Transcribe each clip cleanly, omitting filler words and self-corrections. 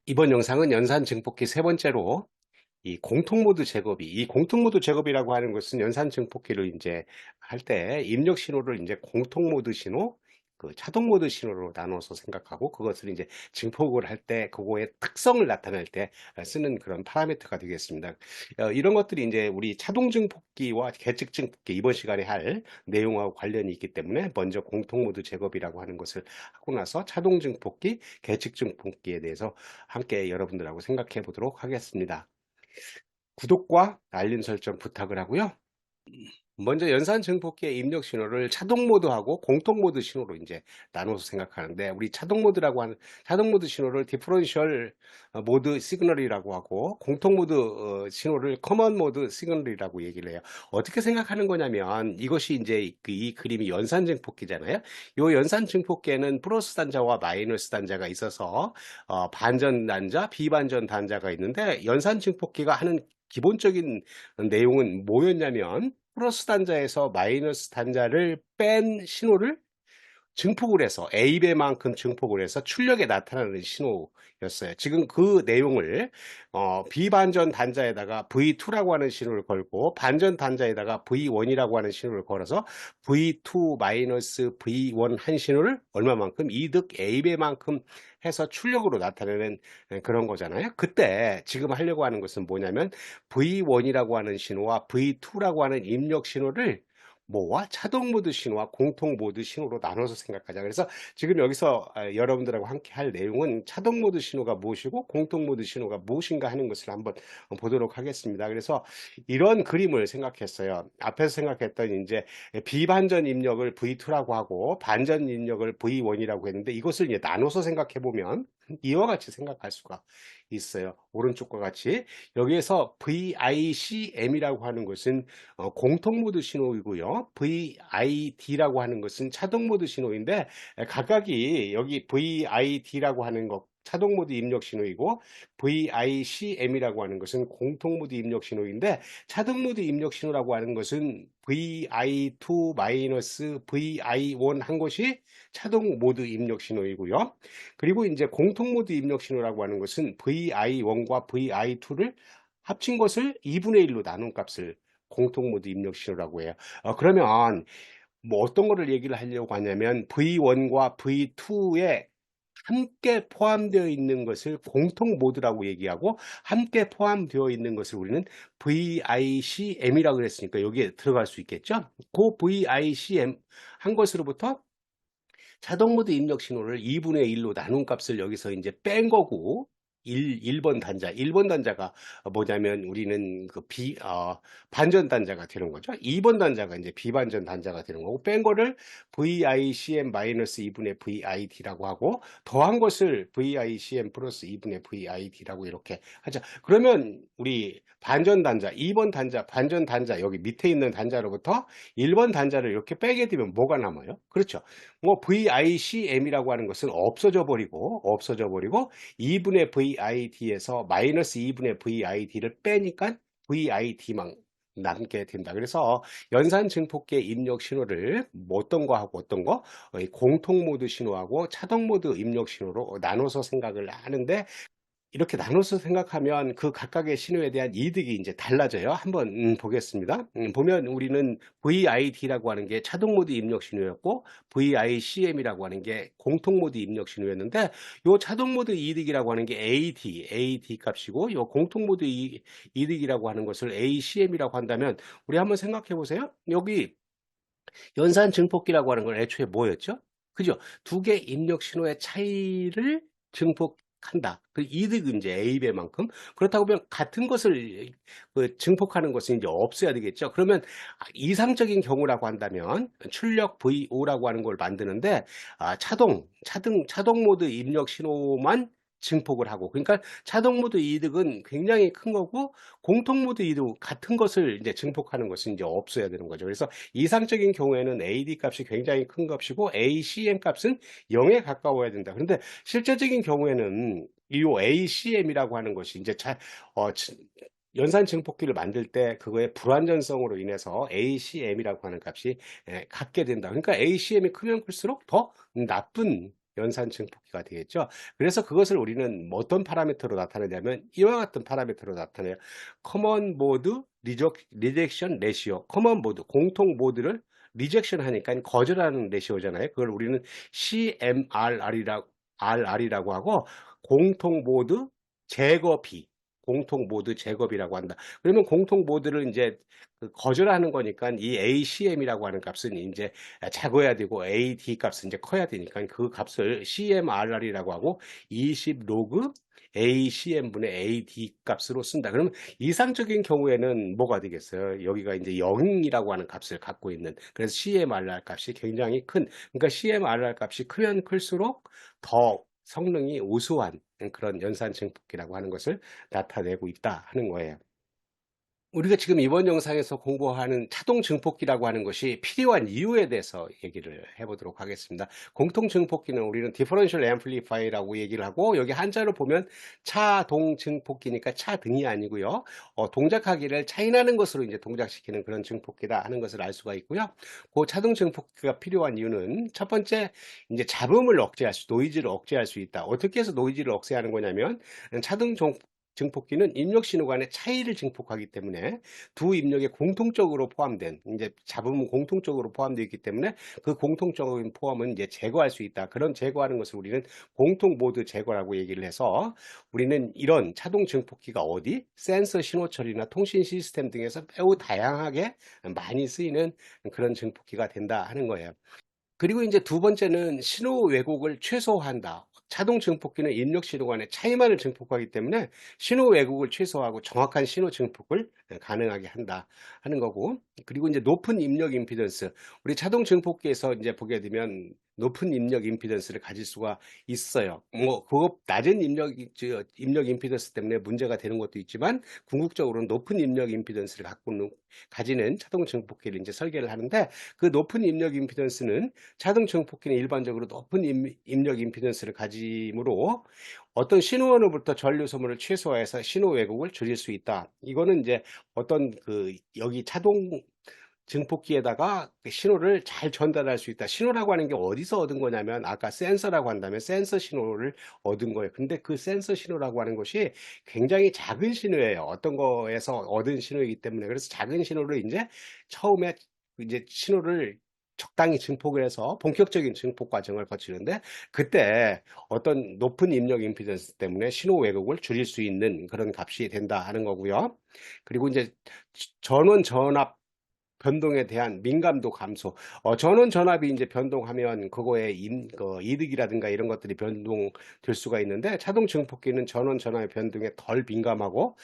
이번 영상은 연산 증폭기 세 번째로 이 공통모드 제거비, 이 공통모드 제거비라고 하는 것은 연산 증폭기를 이제 할 때 입력 신호를 이제 공통모드 신호, 그 차동모드 신호로 나눠서 생각하고 그것을 이제 증폭을 할 때 그거의 특성을 나타낼 때 쓰는 그런 파라미터가 되겠습니다. 이런 것들이 이제 우리 차동 증폭기와 계측 증폭기 이번 시간에 할 내용하고 관련이 있기 때문에 먼저 공통모드 제거비라고 하는 것을 하고 나서 차동 증폭기, 계측 증폭기에 대해서 함께 여러분들하고 생각해 보도록 하겠습니다. 구독과 알림 설정 부탁을 하고요. 먼저 연산 증폭기의 입력 신호를 차동 모드하고 공통 모드 신호로 이제 나눠서 생각하는데, 우리 차동 모드라고 하는 차동 모드 신호를 디퍼런셜 모드 시그널이라고 하고 공통 모드 신호를 커먼 모드 시그널이라고 얘기를 해요. 어떻게 생각하는 거냐면, 이것이 이제 이 그림이 연산 증폭기잖아요. 이 연산 증폭기에는 플러스 단자와 마이너스 단자가 있어서 반전 단자, 비반전 단자가 있는데, 연산 증폭기가 하는 기본적인 내용은 뭐였냐면, 플러스 단자에서 마이너스 단자를 뺀 신호를 증폭을 해서 A배만큼 증폭을 해서 출력에 나타나는 신호였어요. 지금 그 내용을 비반전 단자에다가 V2라고 하는 신호를 걸고 반전 단자에다가 V1이라고 하는 신호를 걸어서 V2-V1 한 신호를 얼마만큼 이득 A배만큼 해서 출력으로 나타내는 그런 거잖아요. 그때 지금 하려고 하는 것은 뭐냐면 V1이라고 하는 신호와 V2라고 하는 입력 신호를 뭐와 차동 모드 신호와 공통 모드 신호로 나눠서 생각하자. 그래서 지금 여기서 여러분들하고 함께 할 내용은 차동 모드 신호가 무엇이고 공통 모드 신호가 무엇인가 하는 것을 한번 보도록 하겠습니다. 그래서 이런 그림을 생각했어요. 앞에서 생각했던 이제 비반전 입력을 V2라고 하고 반전 입력을 V1이라고 했는데, 이것을 이제 나눠서 생각해 보면 이와 같이 생각할 수가 있어요. 오른쪽과 같이 여기에서 VICM이라고 하는 것은 공통 모드 신호이고요. VID라고 하는 것은 차동 모드 신호인데, 각각이 여기 VID라고 하는 것 차동 모드 입력 신호이고, VICM이라고 하는 것은 공통 모드 입력 신호인데, 차동 모드 입력 신호라고 하는 것은 VI2-VI1 한 것이 차동 모드 입력 신호이고요. 그리고 이제 공통 모드 입력 신호라고 하는 것은 VI1과 VI2를 합친 것을 2분의 1로 나눈 값을 공통 모드 입력 신호라고 해요. 그러면 뭐 어떤 거를 얘기를 하려고 하냐면, V1과 V2에 함께 포함되어 있는 것을 공통 모드라고 얘기하고, 함께 포함되어 있는 것을 우리는 VICM이라고 그랬으니까 여기에 들어갈 수 있겠죠. 그 VICM 한 것으로부터 자동 모드 입력 신호를 2분의 1로 나눈 값을 여기서 이제 뺀 거고, 1번 단자, 1번 단자가 뭐냐면 우리는 반전 단자가 되는 거죠. 2번 단자가 이제 비반전 단자가 되는 거고, 뺀 거를 VICM-2분의 VID라고 하고, 더한 것을 VICM 플러스 2분의 VID라고 이렇게 하자. 그러면 우리 반전 단자, 2번 단자, 반전 단자, 여기 밑에 있는 단자로부터 1번 단자를 이렇게 빼게 되면 뭐가 남아요? 그렇죠. 뭐 VICM이라고 하는 것은 없어져 버리고 2분의 VID에서 마이너스 2분의 VID를 빼니까 VID만 남게 된다. 그래서 연산 증폭기의 입력 신호를 뭐 어떤 거 하고 어떤 거 공통 모드 신호하고 차동 모드 입력 신호로 나눠서 생각을 하는데, 이렇게 나눠서 생각하면 그 각각의 신호에 대한 이득이 이제 달라져요. 한번 보겠습니다. 보면 우리는 VID라고 하는 게 차동 모드 입력 신호였고, VICM이라고 하는 게 공통 모드 입력 신호였는데, 요 차동 모드 이득이라고 하는 게 AD 값이고, 요 공통 모드 이득이라고 하는 것을 ACM이라고 한다면, 우리 한번 생각해 보세요. 여기 연산 증폭기라고 하는 건 애초에 뭐였죠? 그죠? 두 개 입력 신호의 차이를 증폭한다. 그 이득은 이제 A배만큼. 그렇다고 보면 같은 것을 증폭하는 것은 이제 없어야 되겠죠. 그러면 이상적인 경우라고 한다면 출력 VO라고 하는 걸 만드는데, 차동 모드 입력 신호만 증폭을 하고, 그러니까 차동 모드 이득은 굉장히 큰 거고, 공통 모드 이득 같은 것을 이제 증폭하는 것은 이제 없어야 되는 거죠. 그래서 이상적인 경우에는 AD 값이 굉장히 큰 값이고 ACM 값은 0에 가까워야 된다. 그런데 실제적인 경우에는 이 ACM이라고 하는 것이 이제 연산 증폭기를 만들 때 그거의 불완전성으로 인해서 ACM이라고 하는 값이 같게 된다. 그러니까 ACM이 크면 클수록 더 나쁜 연산 증폭기가 되겠죠. 그래서 그것을 우리는 어떤 파라미터로 나타내냐면 이와 같은 파라미터로 나타내요. 커먼 모드 리젝션 레시오. 커먼 모드 공통 모드를 리젝션 하니까 거절하는 레시오잖아요. 그걸 우리는 CMRR이라고 하고 공통 모드 제거비, 공통 모드 제거비라고 한다. 그러면 공통 모드를 이제 거절하는 거니까 이 ACM이라고 하는 값은 이제 작아야 되고 AD 값은 이제 커야 되니까 그 값을 CMRR이라고 하고 20 로그 ACM분의 AD 값으로 쓴다. 그러면 이상적인 경우에는 뭐가 되겠어요? 여기가 이제 0이라고 하는 값을 갖고 있는, 그래서 CMRR 값이 굉장히 큰, 그러니까 CMRR 값이 크면 클수록 더 성능이 우수한 그런 연산 증폭기라고 하는 것을 나타내고 있다 하는 거예요. 우리가 지금 이번 영상에서 공부하는 차동 증폭기라고 하는 것이 필요한 이유에 대해서 얘기를 해보도록 하겠습니다. 공통 증폭기는 우리는 디퍼런셜 앰플리파이라고 얘기를 하고, 여기 한자로 보면 차동 증폭기니까 차등이 아니고요. 동작하기를 차이나는 것으로 이제 동작시키는 그런 증폭기다 하는 것을 알 수가 있고요. 그 차동 증폭기가 필요한 이유는 첫 번째, 이제 잡음을 노이즈를 억제할 수 있다. 어떻게 해서 노이즈를 억제하는 거냐면, 차동 증폭기는 입력 신호 간의 차이를 증폭하기 때문에 두 입력에 공통적으로 포함된, 이제 잡음은 공통적으로 포함되어 있기 때문에 그 공통적인 포함은 이제 제거할 수 있다. 그런 제거하는 것을 우리는 공통 모드 제거라고 얘기를 해서, 우리는 이런 차동 증폭기가 어디 센서 신호 처리나 통신 시스템 등에서 매우 다양하게 많이 쓰이는 그런 증폭기가 된다 하는 거예요. 그리고 이제 두 번째는 신호 왜곡을 최소화한다. 자동 증폭기는 입력 신호 간의 차이만을 증폭하기 때문에 신호 왜곡을 최소화하고 정확한 신호 증폭을 가능하게 한다 하는 거고, 그리고 이제 높은 입력 임피던스, 우리 자동 증폭기에서 이제 보게 되면 높은 입력 임피던스를 가질 수가 있어요. 뭐 그거 낮은 입력 임피던스 때문에 문제가 되는 것도 있지만, 궁극적으로는 높은 입력 임피던스를 가지는 자동 증폭기를 이제 설계를 하는데, 그 높은 입력 임피던스는 자동 증폭기는 일반적으로 높은 입력 임피던스를 가지므로 어떤 신호원으로부터 전류 소모를 최소화해서 신호 왜곡을 줄일 수 있다. 이거는 이제 어떤 여기 자동 증폭기에다가 그 신호를 잘 전달할 수 있다. 신호라고 하는 게 어디서 얻은 거냐면, 아까 센서라고 한다면 센서 신호를 얻은 거예요. 근데 그 센서 신호라고 하는 것이 굉장히 작은 신호예요. 어떤 거에서 얻은 신호이기 때문에. 그래서 작은 신호를 이제 처음에 이제 신호를 적당히 증폭을 해서 본격적인 증폭 과정을 거치는데, 그때 어떤 높은 입력 임피던스 때문에 신호 왜곡을 줄일 수 있는 그런 값이 된다 하는 거고요. 그리고 이제 전원 전압 변동에 대한 민감도 감소. 전원 전압이 이제 변동하면 그거에 이득이라든가 이런 것들이 변동될 수가 있는데, 자동 증폭기는 전원 전압의 변동에 덜 민감하고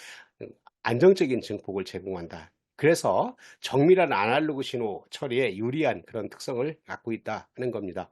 안정적인 증폭을 제공한다. 그래서 정밀한 아날로그 신호 처리에 유리한 그런 특성을 갖고 있다 하는 겁니다.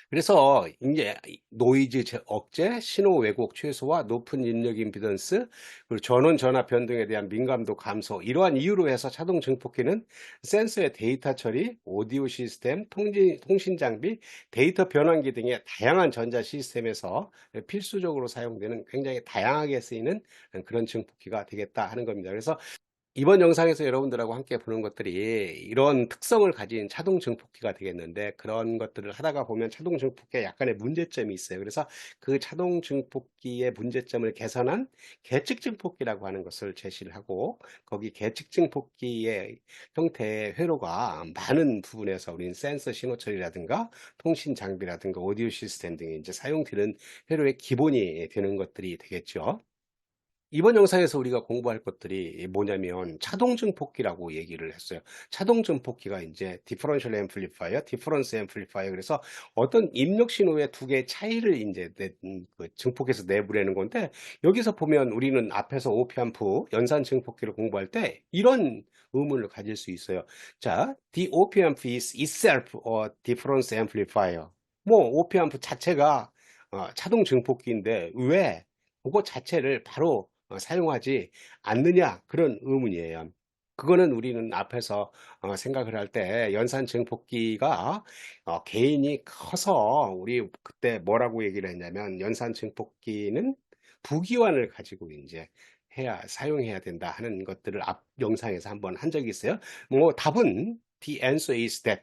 그래서 이제 노이즈 억제, 신호 왜곡 최소화, 높은 입력 임피던스, 그리고 전원 전압 변동에 대한 민감도 감소, 이러한 이유로 해서 자동 증폭기는 센서의 데이터 처리, 오디오 시스템, 통신 장비, 데이터 변환기 등의 다양한 전자 시스템에서 필수적으로 사용되는, 굉장히 다양하게 쓰이는 그런 증폭기가 되겠다 하는 겁니다. 그래서 이번 영상에서 여러분들하고 함께 보는 것들이 이런 특성을 가진 차동 증폭기가 되겠는데, 그런 것들을 하다가 보면 차동 증폭기에 약간의 문제점이 있어요. 그래서 그 차동 증폭기의 문제점을 개선한 계측 증폭기라고 하는 것을 제시를 하고, 거기 계측 증폭기의 형태의 회로가 많은 부분에서 우리는 센서 신호 처리라든가 통신 장비라든가 오디오 시스템 등이 이제 사용되는 회로의 기본이 되는 것들이 되겠죠. 이번 영상에서 우리가 공부할 것들이 뭐냐면 차동 증폭기라고 얘기를 했어요. 차동 증폭기가 이제 디퍼런셜 앰플리파이어, 디퍼런스 앰플리파이어, 그래서 어떤 입력 신호의 두 개의 차이를 이제 증폭해서 내보내는 건데, 여기서 보면 우리는 앞에서 오피앰프 연산 증폭기를 공부할 때 이런 의문을 가질 수 있어요. 자, the op-amp is itself a difference amplifier. 뭐 오피앰프 자체가 차동 증폭기인데 왜 그거 자체를 바로 사용하지 않느냐, 그런 의문이에요. 그거는 우리는 앞에서 생각을 할 때 연산 증폭기가 개인이 커서, 우리 그때 뭐라고 얘기를 했냐면, 연산 증폭기는 부기관을 가지고 이제 사용해야 된다 하는 것들을 앞 영상에서 한번 한 적이 있어요. 뭐 답은 the answer is that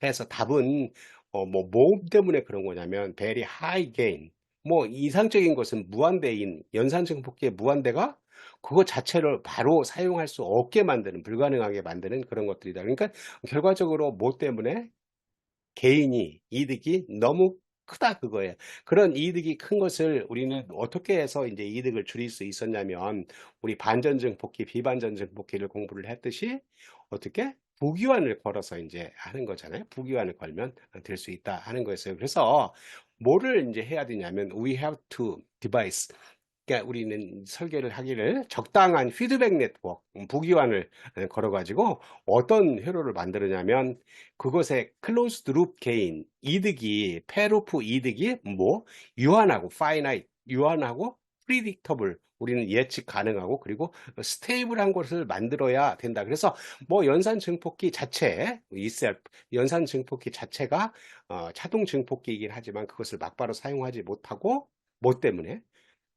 해서, 답은 뭐 때문에 그런 거냐면 very high gain, 뭐 이상적인 것은 무한대인 연산 증폭기의 무한대가 그거 자체를 바로 사용할 수 없게 만드는, 불가능하게 만드는 그런 것들이다. 그러니까 결과적으로 뭐 때문에 개인이 이득이 너무 크다 그거예요. 그런 이득이 큰 것을 우리는 어떻게 해서 이제 이득을 줄일 수 있었냐면, 우리 반전증폭기, 비반전증폭기를 공부를 했듯이 어떻게 부기환을 걸어서 이제 하는 거잖아요. 부기환을 걸면 될 수 있다 하는 거였어요. 그래서 뭐를 이제 해야 되냐면 we have to devise, 그러니까 우리는 설계를 하기를 적당한 피드백 네트워크, 부기환을 걸어 가지고 어떤 회로를 만들었냐면, 그것의 클로즈드 룹 게인, 이득이 페로프 이득이 뭐 유한하고 파이나이트, 유한하고 프리딕터블, 우리는 예측 가능하고 그리고 스테이블한 것을 만들어야 된다. 그래서 뭐 연산 증폭기 자체 이셀프, 연산 증폭기 자체가 자동 증폭기이긴 하지만 그것을 막바로 사용하지 못하고, 뭐 때문에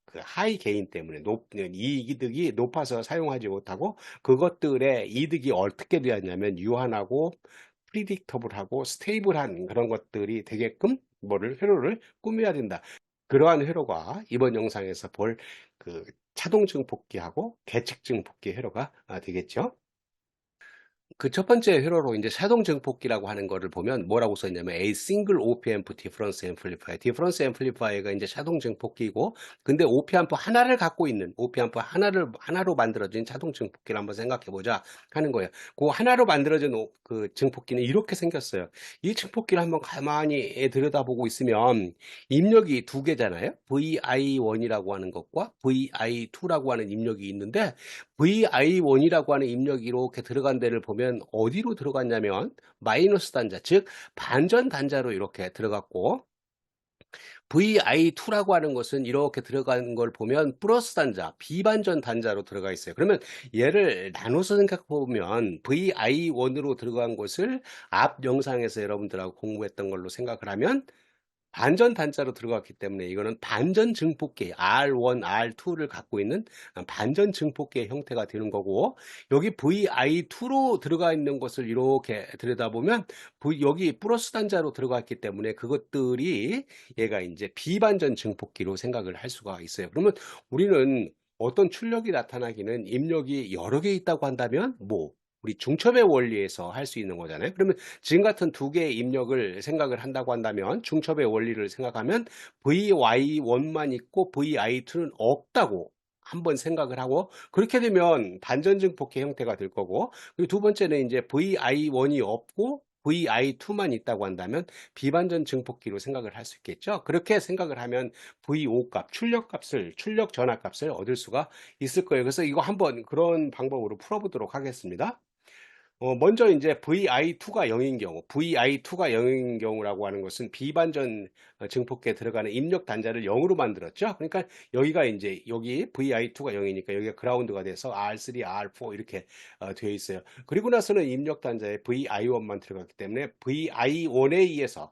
그 하이 게인 때문에 이득이 높아서 사용하지 못하고, 그것들의 이득이 어떻게 되었냐면 유한하고 프리딕터블하고 스테이블한 그런 것들이 되게끔 뭐를 회로를 꾸며야 된다. 그러한 회로가 이번 영상에서 볼 그 차동 증폭기하고 계측 증폭기 회로가 되겠죠. 그 첫 번째 회로로 이제 자동 증폭기라고 하는 거를 보면 뭐라고 써 있냐면 A single op-amp difference amplifier. 디퍼런스 앰플리파이어가 이제 자동 증폭기고, 근데 op-amp 하나를 갖고 있는, op-amp 하나로 만들어진 자동 증폭기를 한번 생각해 보자 하는 거예요. 그 하나로 만들어진 그 증폭기는 이렇게 생겼어요. 이 증폭기를 한번 가만히 들여다보고 있으면 입력이 두 개잖아요. VI1이라고 하는 것과 VI2라고 하는 입력이 있는데, VI1이라고 하는 입력이 이렇게 들어간 데를 보면 어디로 들어갔냐면 마이너스 단자, 즉 반전 단자로 이렇게 들어갔고, VI2라고 하는 것은 이렇게 들어가는 걸 보면 플러스 단자, 비반전 단자로 들어가 있어요. 그러면 얘를 나눠서 생각해 보면 VI1으로 들어간 것을 앞 영상에서 여러분들하고 공부했던 걸로 생각을 하면 반전 단자로 들어갔기 때문에 이거는 반전 증폭기 R1, R2를 갖고 있는 반전 증폭기의 형태가 되는 거고, 여기 VI2로 들어가 있는 것을 이렇게 들여다보면 여기 플러스 단자로 들어갔기 때문에 그것들이 얘가 이제 비반전 증폭기로 생각을 할 수가 있어요. 그러면 우리는 어떤 출력이 나타나기는 입력이 여러 개 있다고 한다면 뭐 우리 중첩의 원리에서 할 수 있는 거잖아요. 그러면 지금 같은 두 개의 입력을 생각을 한다고 한다면 중첩의 원리를 생각하면 VI1만 있고 VI2는 없다고 한번 생각을 하고, 그렇게 되면 반전증폭기 형태가 될 거고, 그리고 두 번째는 이제 VI1이 없고 VI2만 있다고 한다면 비반전 증폭기로 생각을 할 수 있겠죠. 그렇게 생각을 하면 VO 값, 출력 전압 값을 얻을 수가 있을 거예요. 그래서 이거 한번 그런 방법으로 풀어보도록 하겠습니다. 먼저 이제 VI2가 0인 경우, VI2가 0인 경우라고 하는 것은 비반전 증폭기에 들어가는 입력 단자를 0으로 만들었죠. 그러니까 여기가 이제 여기 VI2가 0이니까 여기가 그라운드가 돼서 R3, R4 이렇게 되어 있어요. 그리고 나서는 입력 단자에 VI1만 들어갔기 때문에 VI1A에서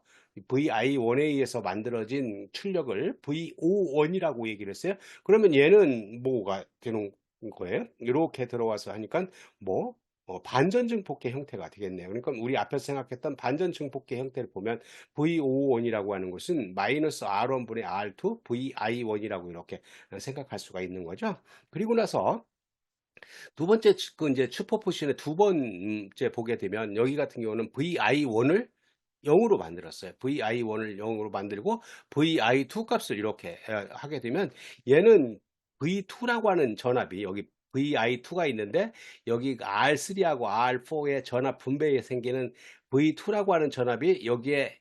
만들어진 출력을 VO1이라고 얘기를 했어요. 그러면 얘는 뭐가 되는 거예요? 이렇게 들어와서 하니까 뭐 반전 증폭기 형태가 되겠네요. 그러니까 우리 앞에서 생각했던 반전 증폭기 형태를 보면 VO1이라고 하는 것은 마이너스 R1분의 R2 VI1이라고 이렇게 생각할 수가 있는 거죠. 그리고 나서 두 번째 그 이제 슈퍼포지션의 두 번째 보게 되면 여기 같은 경우는 VI1을 0으로 만들었어요. VI1을 0으로 만들고 VI2 값을 이렇게 하게 되면 얘는 V2라고 하는 전압이 여기 VI2가 있는데, 여기 R3하고 R4의 전압 분배에 생기는 V2라고 하는 전압이 여기에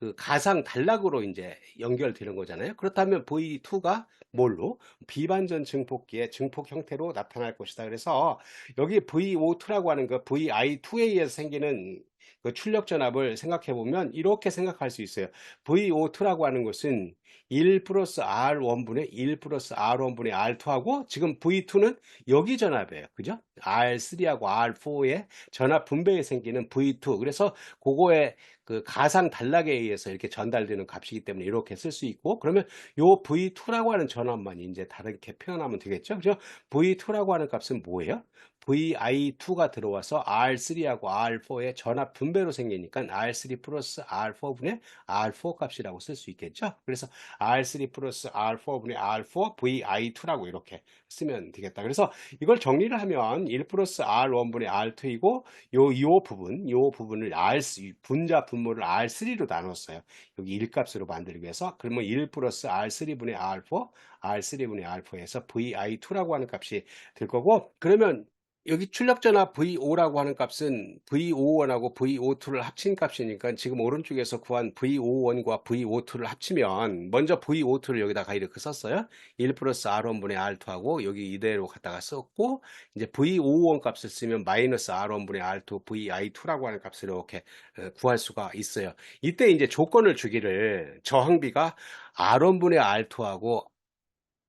그 가상 단락으로 이제 연결되는 거잖아요. 그렇다면 V2가 뭘로? 비반전 증폭기의 증폭 형태로 나타날 것이다. 그래서 여기 VO2라고 하는 그 VI2에 의해서 생기는 그 출력 전압을 생각해 보면 이렇게 생각할 수 있어요. VO2라고 하는 것은 1 플러스 R1분의 1 플러스 R1분의 R2하고, 지금 V2는 여기 전압이에요. 그죠? R3하고 R4의 전압 분배에 생기는 V2. 그래서 그거의 그 가상 단락에 의해서 이렇게 전달되는 값이기 때문에 이렇게 쓸 수 있고, 그러면 요 V2라고 하는 전압만 이제 다르게 표현하면 되겠죠. 그죠? V2라고 하는 값은 뭐예요? VI2가 들어와서 R3하고 R4의 전압 분배로 생기니까 R3 플러스 R4분의 R4 값이라고 쓸 수 있겠죠. 그래서 R3 플러스 R4분의 R4 VI2라고 이렇게 쓰면 되겠다. 그래서 이걸 정리를 하면 1 플러스 R1분의 R2이고 요 부분을 분자 분모를 R3로 나눴어요. 여기 1값으로 만들기 위해서. 그러면 1 플러스 R3분의 R4, R3분의 R4에서 VI2라고 하는 값이 될 거고, 그러면 여기 출력전압 V5라고 하는 값은 V51하고 V52를 합친 값이니까 지금 오른쪽에서 구한 V51과 V52를 합치면 먼저 V52를 여기다가 이렇게 썼어요. 1 플러스 R1분의 R2하고 여기 이대로 갖다가 썼고, 이제 V51 값을 쓰면 마이너스 R1분의 R2 VI2라고 하는 값을 이렇게 구할 수가 있어요. 이때 이제 조건을 주기를 저항비가 R1분의 R2하고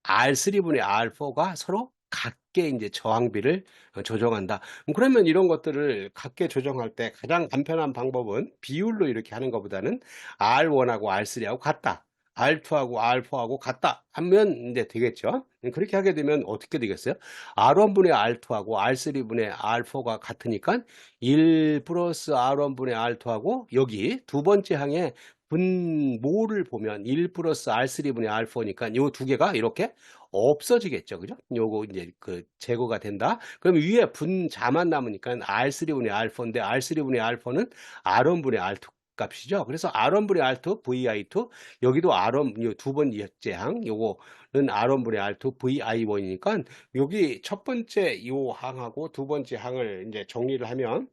R3분의 R4가 서로 같게 이제 저항비를 조정한다. 그러면 이런 것들을 같게 조정할 때 가장 간편한 방법은 비율로 이렇게 하는 것보다는 R1하고 R3하고 같다. R2하고 R4하고 같다 하면 이제 되겠죠. 그렇게 하게 되면 어떻게 되겠어요? R1분의 R2하고 R3분의 R4가 같으니까 1 플러스 R1분의 R2하고 여기 두 번째 항에 분모를 보면 1 플러스 R3분의 R4니까 요 두 개가 이렇게 없어지겠죠. 그죠? 요거 이제 제거가 된다. 그럼 위에 분자만 남으니까 R3분의 R4인데 R3분의 R4는 R1분의 R2 값이죠. 그래서 R1분의 R2 VI2 여기도 R1 요 두 번째 항 요거는 R1분의 R2 VI1이니까 여기 첫 번째 요 항하고 두 번째 항을 이제 정리를 하면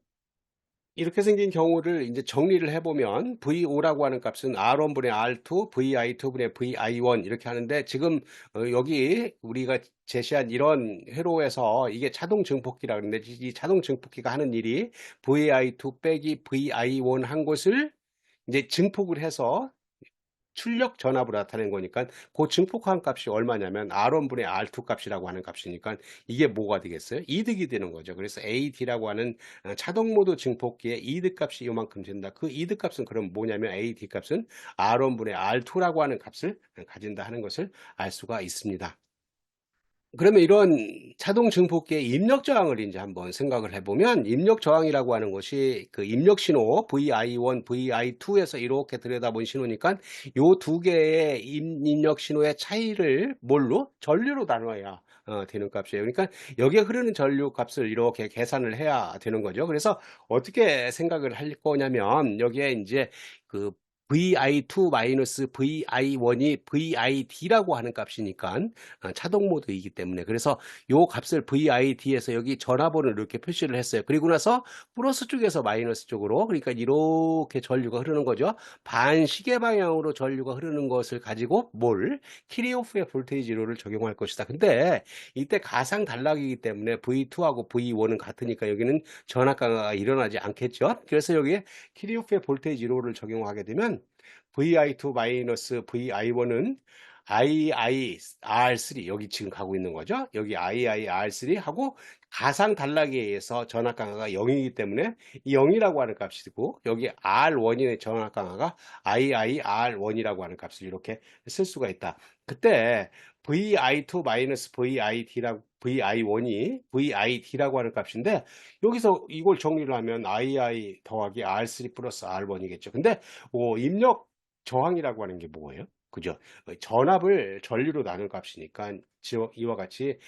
이렇게 생긴 경우를 이제 정리를 해보면 V5라고 하는 값은 R1분의 R2, VI2분의 VI1 이렇게 하는데 지금 여기 우리가 제시한 이런 회로에서 이게 자동 증폭기라 그러는데 이 자동 증폭기가 하는 일이 VI2 빼기 VI1 한 곳을 이제 증폭을 해서 출력 전압으로 나타낸 거니까 그 증폭한 값이 얼마냐면 R1분의 R2 값이라고 하는 값이니까 이게 뭐가 되겠어요? 이득이 되는 거죠. 그래서 AD라고 하는 자동 모드 증폭기의 이득 값이 요만큼 된다. 그 이득 값은 그럼 뭐냐면 AD 값은 R1분의 R2라고 하는 값을 가진다 하는 것을 알 수가 있습니다. 그러면 이런 자동 증폭기의 입력 저항을 이제 한번 생각을 해보면 입력 저항이라고 하는 것이 그 입력 신호 VI1, VI2에서 이렇게 들여다본 신호니까 요 두 개의 입력 신호의 차이를 뭘로? 전류로 나눠야 되는 값이에요. 그러니까 여기에 흐르는 전류 값을 이렇게 계산을 해야 되는 거죠. 그래서 어떻게 생각을 할 거냐면 여기에 이제 그 VI2 마이너스 VI1이 VID라고 하는 값이니까 자동 모드이기 때문에 그래서 요 값을 VID에서 여기 전화번호를 이렇게 표시를 했어요. 그리고 나서 플러스 쪽에서 마이너스 쪽으로 그러니까 이렇게 전류가 흐르는 거죠. 반시계 방향으로 전류가 흐르는 것을 가지고 뭘 키리오프의 볼테이지로를 적용할 것이다. 근데 이때 가상 단락이기 때문에 V2하고 V1은 같으니까 여기는 전압 강화가 일어나지 않겠죠. 그래서 여기에 키리오프의 볼테이지로를 적용하게 되면 VI2 마이너스 VI1은 IIR3 여기 지금 가고 있는 거죠. 여기 IIR3 하고 가상 단락에 의해서 전압 강화가 0이기 때문에 이 0이라고 하는 값이고 여기 R1의 전압 강화가 IIR1이라고 하는 값을 이렇게 쓸 수가 있다. 그때 VI2 마이너스 VI1이 VID라고 하는 값인데 여기서 이걸 정리를 하면 II 더하기 R3 플러스 R1이겠죠. 근데 입력 저항이라고 하는 게 뭐예요? 그죠? 전압을 전류로 나눈 값이니까 이와 같이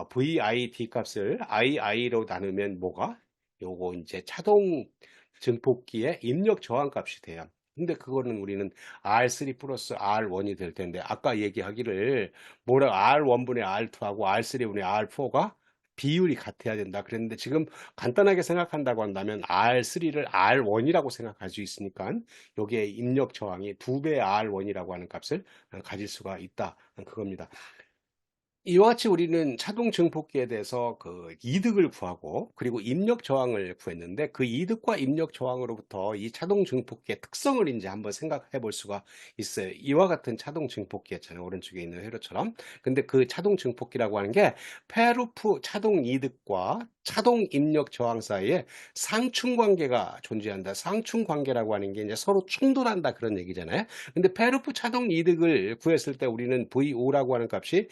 VID 값을 II로 나누면 뭐가? 요거 이제 자동 증폭기의 입력 저항 값이 돼요. 근데 그거는 우리는 R3 플러스 R1이 될 텐데 아까 얘기하기를 R1분의 R2하고 R3분의 R4가 비율이 같아야 된다 그랬는데 지금 간단하게 생각한다고 한다면 R3를 R1이라고 생각할 수 있으니까 여기에 입력 저항이 2배의 R1이라고 하는 값을 가질 수가 있다. 그겁니다. 이와 같이 우리는 자동 증폭기에 대해서 그 이득을 구하고 그리고 입력 저항을 구했는데 그 이득과 입력 저항으로부터 이 자동 증폭기의 특성을 이제 한번 생각해 볼 수가 있어요. 이와 같은 자동 증폭기였잖아요. 오른쪽에 있는 회로처럼. 근데 그 자동 증폭기라고 하는 게 페루프 자동 이득과 자동 입력 저항 사이에 상충 관계가 존재한다. 상충 관계라고 하는 게 이제 서로 충돌한다 그런 얘기잖아요. 근데 페루프 자동 이득을 구했을 때 우리는 V5라고 하는 값이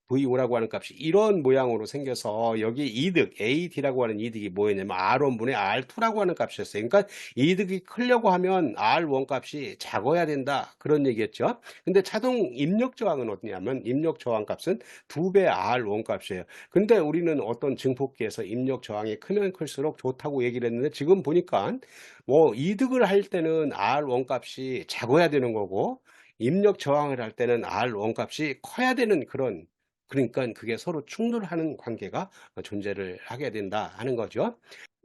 V5라고 하는 값이 이런 모양으로 생겨서 여기 이득 AD라고 하는 이득이 뭐였냐면 R1 분의 R2라고 하는 값이었어요. 그러니까 이득이 크려고 하면 R1 값이 작아야 된다. 그런 얘기였죠. 근데 자동 입력 저항은 어디냐면 입력 저항 값은 2배 R1 값이에요. 근데 우리는 어떤 증폭기에서 입력 저항이 크면 클수록 좋다고 얘기를 했는데 지금 보니까 뭐 이득을 할 때는 R1 값이 작아야 되는 거고 입력 저항을 할 때는 R1 값이 커야 되는 그런 그러니까 그게 서로 충돌하는 관계가 존재를 하게 된다 하는 거죠.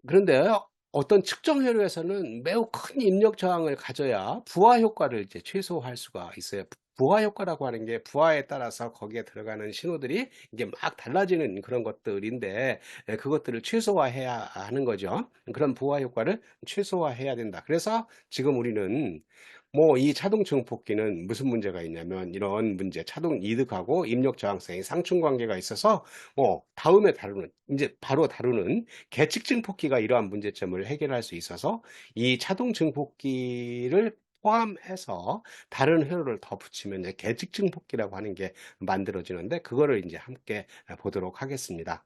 그런데 어떤 측정 회로에서는 매우 큰 입력 저항을 가져야 부하 효과를 이제 최소화할 수가 있어요. 부하 효과라고 하는 게 부하에 따라서 거기에 들어가는 신호들이 이게 막 달라지는 그런 것들인데 그것들을 최소화해야 하는 거죠. 그런 부하 효과를 최소화해야 된다. 그래서 지금 우리는 뭐 이 자동 증폭기는 무슨 문제가 있냐면 이런 문제, 자동 이득하고 입력 저항성의 상충 관계가 있어서 다음에 다루는 이제 바로 다루는 계측 증폭기가 이러한 문제점을 해결할 수 있어서 이 자동 증폭기를 포함해서 다른 회로를 더 붙이면 이제 계측 증폭기라고 하는 게 만들어지는데 그거를 이제 함께 보도록 하겠습니다.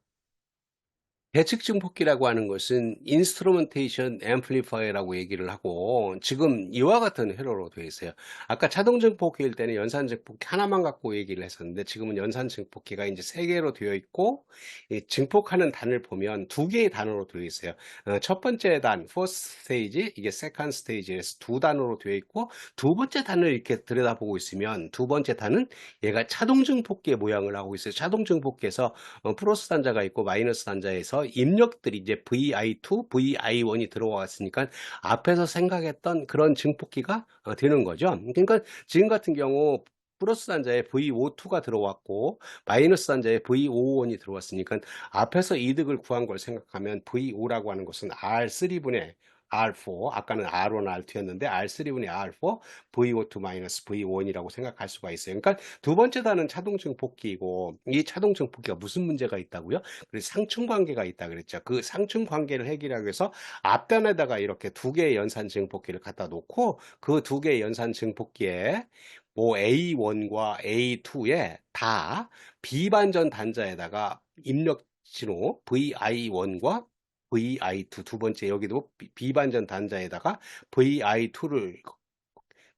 대측 증폭기라고 하는 것은 인스트루멘테이션 앰플리파이어라고 얘기를 하고 지금 이와 같은 회로로 되어 있어요. 아까 자동 증폭기일 때는 연산 증폭기 하나만 갖고 얘기를 했었는데 지금은 연산 증폭기가 이제 세 개로 되어 있고 이 증폭하는 단을 보면 두 개의 단으로 되어 있어요. 첫 번째 단 first stage 이게 second stage에서 두 단으로 되어 있고 두 번째 단을 이렇게 들여다보고 있으면 두 번째 단은 얘가 자동 증폭기의 모양을 하고 있어요. 자동 증폭기에서 플러스 단자가 있고 마이너스 단자에서 입력들이 이제 VI2, VI1이 들어왔으니까 앞에서 생각했던 그런 증폭기가 되는 거죠. 그러니까 지금 같은 경우 플러스 단자에 VO2가 들어왔고 마이너스 단자에 VO1이 들어왔으니까 앞에서 이득을 구한 걸 생각하면 VO라고 하는 것은 R3분의 R4, 아까는 R1, R2였는데 R3분의 R4, VO2 마이너스 V1이라고 생각할 수가 있어요. 그러니까 두 번째 단은 자동 증폭기이고 이 자동 증폭기가 무슨 문제가 있다고요? 그래서 상충 관계가 있다 그랬죠. 그 상충 관계를 해결하기 위해서 앞단에다가 이렇게 두 개의 연산 증폭기를 갖다 놓고 그 두 개의 연산 증폭기에 뭐 A1과 A2에 다 비반전 단자에다가 입력 신호 VI1과 VI2 두 번째 여기도 비반전 단자에다가 VI2를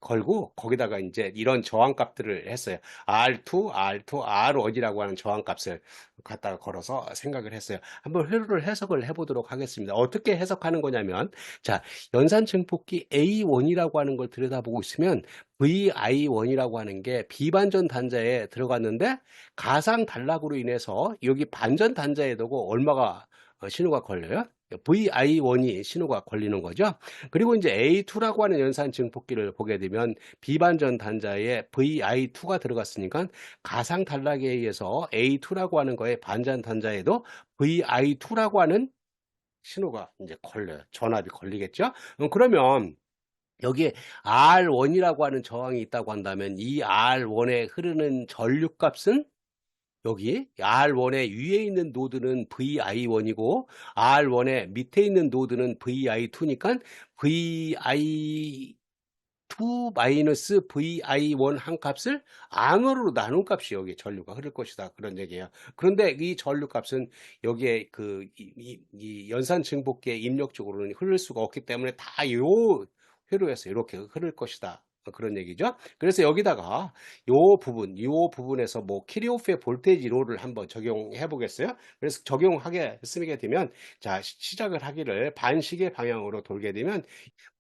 걸고 거기다가 이제 이런 저항값들을 했어요. R2, R2, R1이라고 하는 저항값을 갖다가 걸어서 생각을 했어요. 한번 회로를 해석을 해보도록 하겠습니다. 어떻게 해석하는 거냐면, 자, 연산 증폭기 A1이라고 하는 걸 들여다보고 있으면 VI1이라고 하는 게 비반전 단자에 들어갔는데 가상 단락으로 인해서 여기 반전 단자에 두고 얼마가 신호가 걸려요? VI1이 신호가 걸리는 거죠. 그리고 이제 A2라고 하는 연산 증폭기를 보게 되면 비반전 단자에 VI2가 들어갔으니까 가상 단락에 의해서 A2라고 하는 거에 반전 단자에도 VI2라고 하는 신호가 이제 걸려요. 전압이 걸리겠죠? 그러면 여기에 R1이라고 하는 저항이 있다고 한다면 이 R1에 흐르는 전류값은 여기 R1의 위에 있는 노드는 VI1이고 R1의 밑에 있는 노드는 VI2니까 VI2 마이너스 VI1 한 값을 앙으로 나눈 값이 여기 전류가 흐를 것이다. 그런 얘기예요. 그런데 이 전류 값은 여기에 이 연산 증폭기의 입력적으로는 흐를 수가 없기 때문에 다 요 회로에서 이렇게 흐를 것이다. 그런 얘기죠. 그래서 여기다가 요 부분에서 뭐 키리오프의 볼테이지 롤을 한번 적용해 보겠어요. 그래서 적용하게 쓰게 되면 자, 시작을 하기를 반시계 방향으로 돌게 되면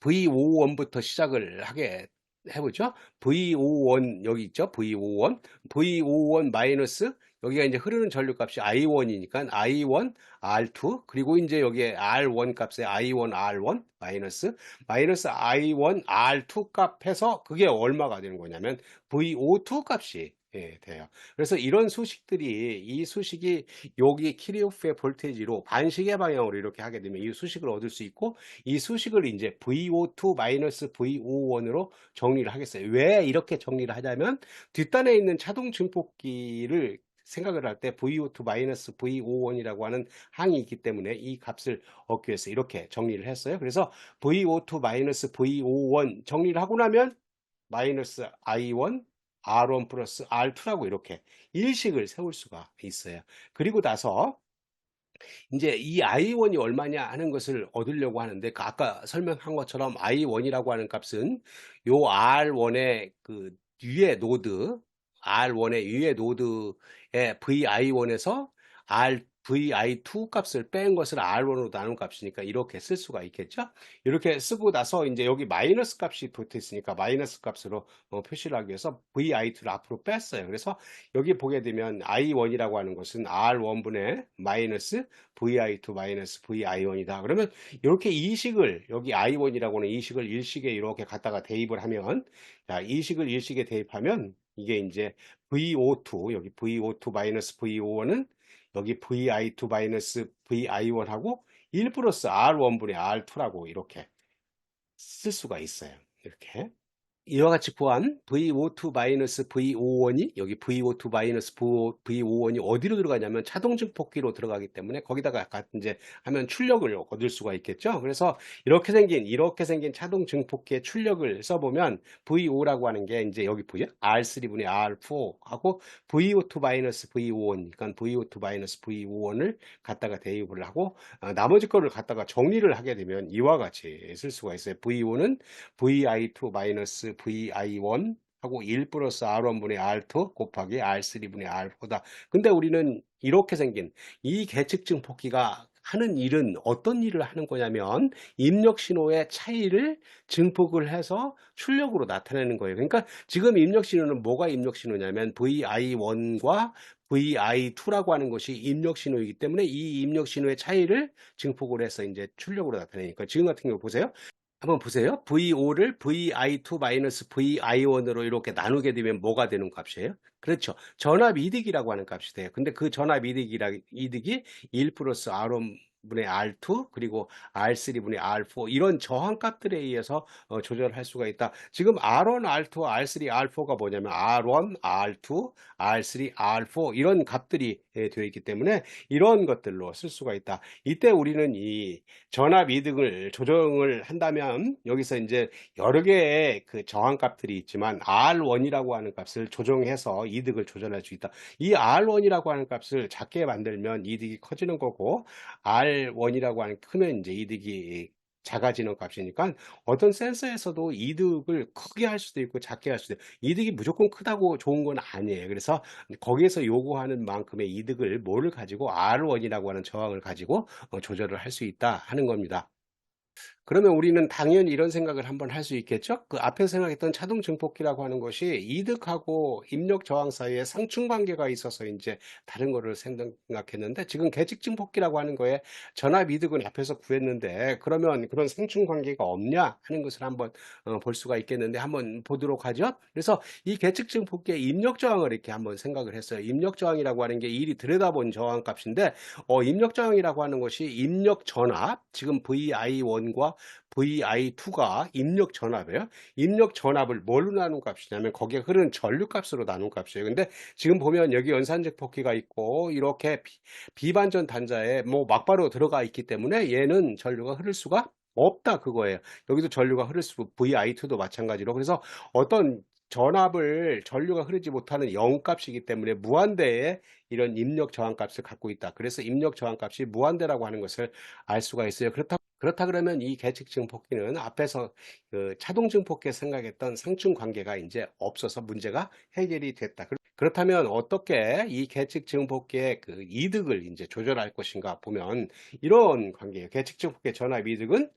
V51부터 시작을 하게 해보죠. V51 여기 있죠. V51, V51 마이너스 여기가 이제 흐르는 전류값이 I1이니까 I1, R2 그리고 이제 여기에 R1 값에 I1, R1 마이너스 I1, R2 값해서 그게 얼마가 되는 거냐면 VO2 값이 돼요. 그래서 이런 수식들이 이 수식이 여기 키리오프의 볼테이지로 반시계 방향으로 이렇게 하게 되면 이 수식을 얻을 수 있고 이 수식을 이제 VO2 마이너스 VO1으로 정리를 하겠어요. 왜 이렇게 정리를 하냐면 뒷단에 있는 자동 증폭기를 생각을 할 때 VO2 마이너스 VO1이라고 하는 항이 있기 때문에 이 값을 얻기 위해서 이렇게 정리를 했어요. 그래서 VO2 마이너스 VO1 정리를 하고 나면 마이너스 I1 R1 플러스 R2라고 이렇게 일식을 세울 수가 있어요. 그리고 나서 이제 이 I1이 얼마냐 하는 것을 얻으려고 하는데 그 아까 설명한 것처럼 I1이라고 하는 값은 요 R1의 그 위에 노드 R1의 위에 노드의 VI1에서 VI2 값을 뺀 것을 R1으로 나눈 값이니까 이렇게 쓸 수가 있겠죠. 이렇게 쓰고 나서 이제 여기 마이너스 값이 붙어 있으니까 마이너스 값으로 표시를 하기 위해서 VI2를 앞으로 뺐어요. 그래서 여기 보게 되면 I1이라고 하는 것은 R1분의 마이너스 VI2 마이너스 VI1이다. 그러면 이렇게 이식을 여기 I1이라고 하는 이식을 일식에 이렇게 갖다가 대입을 하면 자, 이식을 일식에 대입하면 이게 이제 VO2 여기 VO2 마이너스 VO1은 여기 VI2 마이너스 VI1하고 1 플러스 R1분의 R2라고 이렇게 쓸 수가 있어요. 이렇게. 이와 같이 구한 VO2-VO1이 여기 VO2-VO1이 어디로 들어가냐면 차동 증폭기로 들어가기 때문에 거기다가 이제 하면 출력을 얻을 수가 있겠죠. 그래서 이렇게 생긴 차동 증폭기의 출력을 써보면 VO라고 하는 게 이제 여기 보여 R3분의 R4 하고 VO2-VO1 그러니까 VO2-VO1을 갖다가 대입을 하고 나머지 거를 갖다가 정리를 하게 되면 이와 같이 쓸 수가 있어요. VO는 VI2 마이너스 VI1 하고 1 플러스 R1분의 R2 곱하기 R3분의 R4다. 근데 우리는 이렇게 생긴 이 계측 증폭기가 하는 일은 어떤 일을 하는 거냐면 입력 신호의 차이를 증폭을 해서 출력으로 나타내는 거예요. 그러니까 지금 입력 신호는 뭐가 입력 신호냐면 VI1과 VI2라고 하는 것이 입력 신호이기 때문에 이 입력 신호의 차이를 증폭을 해서 이제 출력으로 나타내니까 지금 같은 경우 보세요. 한번 보세요. VO를 VI2-VI1으로 이렇게 나누게 되면 뭐가 되는 값이에요? 그렇죠. 전압 이득이라고 하는 값이 돼요. 근데 그 전압 이득이 1 플러스 R1분의 R2 그리고 R3분의 R4 이런 저항값들에 의해서 조절할 수가 있다. 지금 R1, R2, R3, R4가 뭐냐면 R1, R2, R3, R4 이런 값들이 되어 있기 때문에 이런 것들로 쓸 수가 있다. 이때 우리는 이 전압 이득을 조정을 한다면 여기서 이제 여러 개의 그 저항값들이 있지만 R1이라고 하는 값을 조정해서 이득을 조절할 수 있다. 이 R1이라고 하는 값을 작게 만들면 이득이 커지는 거고 R1이라고 하는 크면 이제 이득이 작아지는 값이니까 어떤 센서에서도 이득을 크게 할 수도 있고 작게 할 수도 있고 이득이 무조건 크다고 좋은 건 아니에요. 그래서 거기에서 요구하는 만큼의 이득을 뭐를 가지고 R1이라고 하는 저항을 가지고 조절을 할 수 있다 하는 겁니다. 그러면 우리는 당연히 이런 생각을 한번 할 수 있겠죠? 그 앞에 생각했던 차동 증폭기라고 하는 것이 이득하고 입력 저항 사이에 상충 관계가 있어서 이제 다른 거를 생각했는데 지금 계측 증폭기라고 하는 거에 전압 이득은 앞에서 구했는데 그러면 그런 상충 관계가 없냐 하는 것을 한번 볼 수가 있겠는데 한번 보도록 하죠. 그래서 이 계측 증폭기의 입력 저항을 이렇게 한번 생각을 했어요. 입력 저항이라고 하는 게 일이 들여다본 저항 값인데 입력 저항이라고 하는 것이 입력 전압 지금 VI1과 VI2가 입력 전압이에요. 입력 전압을 뭘로 나눈 값이냐면 거기에 흐르는 전류 값으로 나눈 값이에요. 근데 지금 보면 여기 연산적 폭기가 있고 이렇게 비반전 단자에 뭐 막바로 들어가 있기 때문에 얘는 전류가 흐를 수가 없다 그거예요. 여기도 전류가 흐를 수 VI2도 마찬가지로 그래서 어떤 전류가 흐르지 못하는 0 값이기 때문에 무한대의 이런 입력 저항 값을 갖고 있다. 그래서 입력 저항 값이 무한대라고 하는 것을 알 수가 있어요. 그렇다 그러면 이 계측 증폭기는 앞에서 그 차동 증폭기에 생각했던 상충 관계가 이제 없어서 문제가 해결이 됐다. 그렇다면 어떻게 이 계측 증폭기의 그 이득을 이제 조절할 것인가 보면 이런 관계예요. 계측 증폭기의 전압 이득은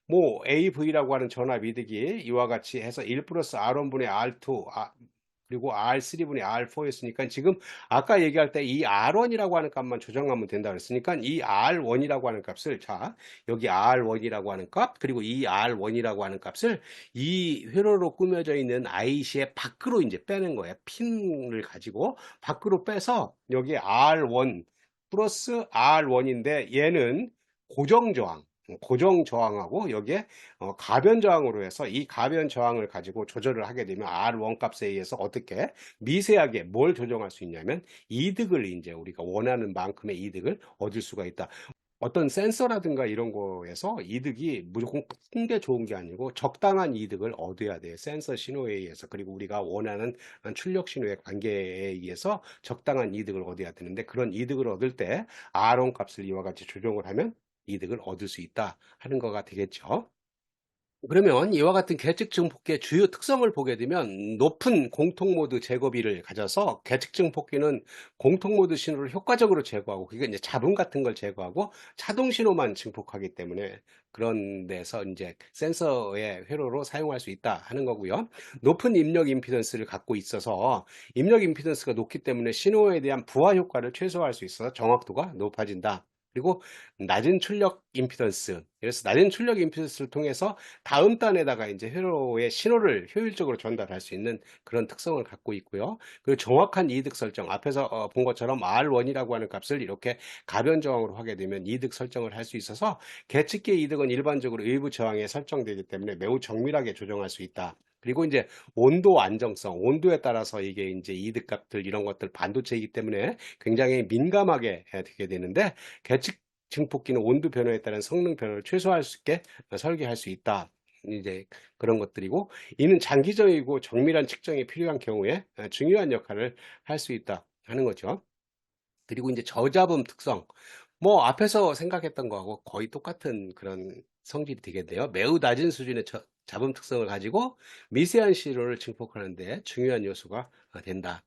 뭐 AV라고 하는 전압 이득이 이와 같이 해서 1 플러스 R1분의 R2 그리고 R3분의 R4였으니까 지금 아까 얘기할 때 이 R1이라고 하는 값만 조정하면 된다 그랬으니까 이 R1이라고 하는 값을 자 여기 R1이라고 하는 값 그리고 이 R1이라고 하는 값을 이 회로로 꾸며져 있는 IC의 밖으로 이제 빼는 거예요. 핀을 가지고 밖으로 빼서 여기 R1 플러스 R1인데 얘는 고정 저항하고 여기에 가변 저항으로 해서 이 가변 저항을 가지고 조절을 하게 되면 R1 값에 의해서 어떻게 미세하게 뭘 조정할 수 있냐면 이득을 이제 우리가 원하는 만큼의 이득을 얻을 수가 있다. 어떤 센서라든가 이런 거에서 이득이 무조건 큰 게 좋은 게 아니고 적당한 이득을 얻어야 돼요. 센서 신호에 의해서. 그리고 우리가 원하는 출력 신호의 관계에 의해서 적당한 이득을 얻어야 되는데 그런 이득을 얻을 때 R온 값을 이와 같이 조정을 하면 이득을 얻을 수 있다 하는 거가 되겠죠. 그러면 이와 같은 계측 폭기의 주요 특성을 보게 되면 높은 공통 모드 제거비를 가져서 계측 폭기는 공통 모드 신호를 효과적으로 제거하고 그게 이제 잡음 같은 걸 제거하고 자동 신호만 증폭하기 때문에 그런 데서 이제 센서의 회로로 사용할 수 있다 하는 거고요. 높은 입력 임피던스를 갖고 있어서 입력 임피던스가 높기 때문에 신호에 대한 부하 효과를 최소화할 수 있어서 정확도가 높아진다. 그리고 낮은 출력 임피던스. 그래서 낮은 출력 임피던스를 통해서 다음 단에다가 이제 회로의 신호를 효율적으로 전달할 수 있는 그런 특성을 갖고 있고요. 그리고 정확한 이득 설정, 앞에서 본 것처럼 R1이라고 하는 값을 이렇게 가변 저항으로 하게 되면 이득 설정을 할 수 있어서 계측기의 이득은 일반적으로 일부 저항에 설정되기 때문에 매우 정밀하게 조정할 수 있다. 그리고 이제 온도 안정성, 온도에 따라서 이게 이제 이득 값들 이런 것들 반도체이기 때문에 굉장히 민감하게 되게 되는데 계측 증폭기는 온도 변화에 따른 성능 변화를 최소화할 수 있게 설계할 수 있다. 이제 그런 것들이고 이는 장기적이고 정밀한 측정이 필요한 경우에 중요한 역할을 할 수 있다 하는 거죠. 그리고 이제 저잡음 특성. 뭐 앞에서 생각했던 거하고 거의 똑같은 그런 성질이 되겠네요. 매우 낮은 수준의 잡음 특성을 가지고 미세한 신호를 증폭하는 데 중요한 요소가 된다.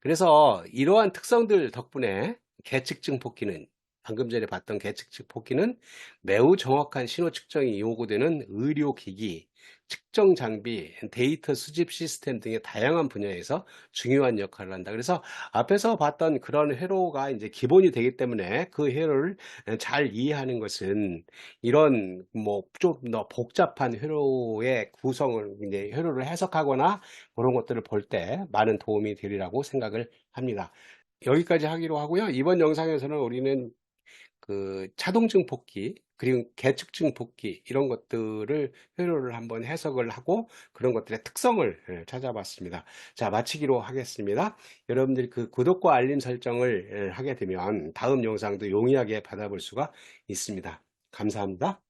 그래서 이러한 특성들 덕분에 계측증 폭기는 방금 전에 봤던 계측증 폭기는 매우 정확한 신호 측정이 요구되는 의료기기, 측정 장비, 데이터 수집 시스템 등의 다양한 분야에서 중요한 역할을 한다. 그래서 앞에서 봤던 그런 회로가 이제 기본이 되기 때문에 그 회로를 잘 이해하는 것은 이런 뭐 좀 더 복잡한 회로의 구성을 이제 회로를 해석하거나 그런 것들을 볼 때 많은 도움이 되리라고 생각을 합니다. 여기까지 하기로 하고요. 이번 영상에서는 우리는 그 차동증 폭기 그리고 계측증 폭기 이런 것들을 회로를 한번 해석을 하고 그런 것들의 특성을 찾아봤습니다. 자, 마치기로 하겠습니다. 여러분들이 그 구독과 알림 설정을 하게 되면 다음 영상도 용이하게 받아볼 수가 있습니다. 감사합니다.